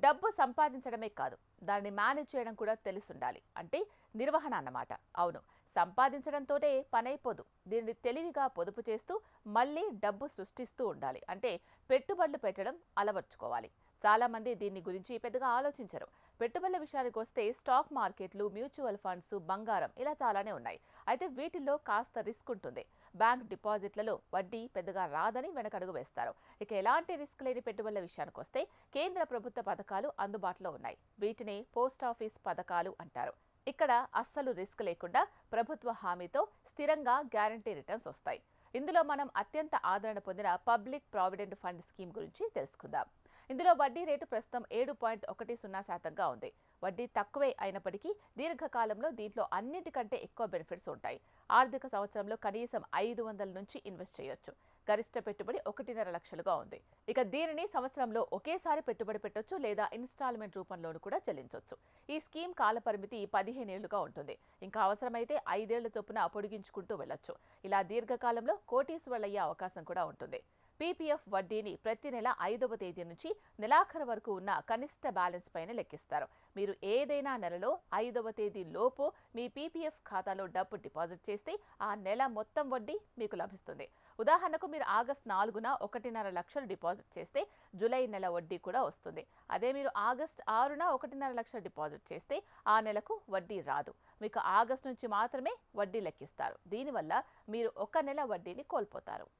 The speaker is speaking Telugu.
డబ్బు సంపాదించడమే కాదు, దాన్ని మేనేజ్ చేయడం కూడా తెలిసుండాలి. అంటే నిర్వహణ అన్నమాట. అవును, సంపాదించడంతోటే పనైపోదు. దీన్ని తెలివిగా పొదుపు చేస్తూ మళ్ళీ డబ్బు సృష్టిస్తూ ఉండాలి. అంటే పెట్టుబడులు పెట్టడం అలవర్చుకోవాలి. చాలా మంది దీని గురించి పెద్దగా ఆలోచించరు. పెట్టుబడుల విషయానికి వస్తే స్టాక్ మార్కెట్లు, మ్యూచువల్ ఫండ్స్, బంగారం ఇలా చాలానే ఉన్నాయి. అయితే వీటిల్లో కాస్త రిస్క్ ఉంటుంది. బ్యాంక్ డిపాజిట్లలో వడ్డీ పెద్దగా రాదని వెనకడుగు వేస్తారు. ఇక ఎలాంటి రిస్క్ లేని పెట్టుబడుల విషయానికి వస్తే కేంద్ర ప్రభుత్వ పథకాలు అందుబాటులో ఉన్నాయి. వీటినే పోస్ట్ ఆఫీస్ పథకాలు అంటారు. ఇక్కడ అస్సలు రిస్క్ లేకుండా ప్రభుత్వ హామీతో స్థిరంగా గ్యారంటీ రిటర్న్స్ వస్తాయి. ఇందులో మనం అత్యంత ఆదరణ పొందిన పబ్లిక్ ప్రావిడెంట్ ఫండ్ స్కీమ్ గురించి తెలుసుకుందాం. ఇందులో వడ్డీ రేటు ప్రస్తుతం 7.10% ఉంది. వడ్డీ తక్కువే అయినప్పటికీ దీర్ఘకాలంలో దీంట్లో అన్నిటికంటే ఎక్కువ బెనిఫిట్స్ ఉంటాయి. ఆర్థిక సంవత్సరంలో కనీసం 500 నుంచి ఇన్వెస్ట్ చేయొచ్చు. గరిష్ట పెట్టుబడి 1.5 లక్షలుగా ఉంది. ఇక దీనిని సంవత్సరంలో ఒకేసారి పెట్టుబడి పెట్టొచ్చు లేదా ఇన్స్టాల్మెంట్ రూపంలోనూ కూడా చెల్లించవచ్చు. ఈ స్కీమ్ కాలపరిమితి 15 ఏళ్లుగా ఉంటుంది. ఇంకా అవసరమైతే 5 ఏళ్ల చొప్పున పొడిగించుకుంటూ వెళ్లొచ్చు. ఇలా దీర్ఘకాలంలో కోటీశ్వరులయ్యే అవకాశం కూడా ఉంటుంది. పీపీఎఫ్ వడ్డీని ప్రతి నెల 5వ తేదీ నుంచి నెలాఖరు వరకు ఉన్న కనిష్ట బ్యాలెన్స్ పైన లెక్కిస్తారు. మీరు ఏదైనా నెలలో 5వ తేదీ లోపు మీ పీపీఎఫ్ ఖాతాలో డబ్బు డిపాజిట్ చేస్తే ఆ నెల మొత్తం వడ్డీ మీకు లభిస్తుంది. ఉదాహరణకు మీరు ఆగస్టు 4న 1.5 లక్షలు డిపాజిట్ చేస్తే జూలై నెల వడ్డీ కూడా వస్తుంది. అదే మీరు ఆగస్టు 6న 1.5 లక్షలు డిపాజిట్ చేస్తే ఆ నెలకు వడ్డీ రాదు. మీకు ఆగస్టు నుంచి మాత్రమే వడ్డీ లెక్కిస్తారు. దీనివల్ల మీరు ఒక నెల వడ్డీని కోల్పోతారు.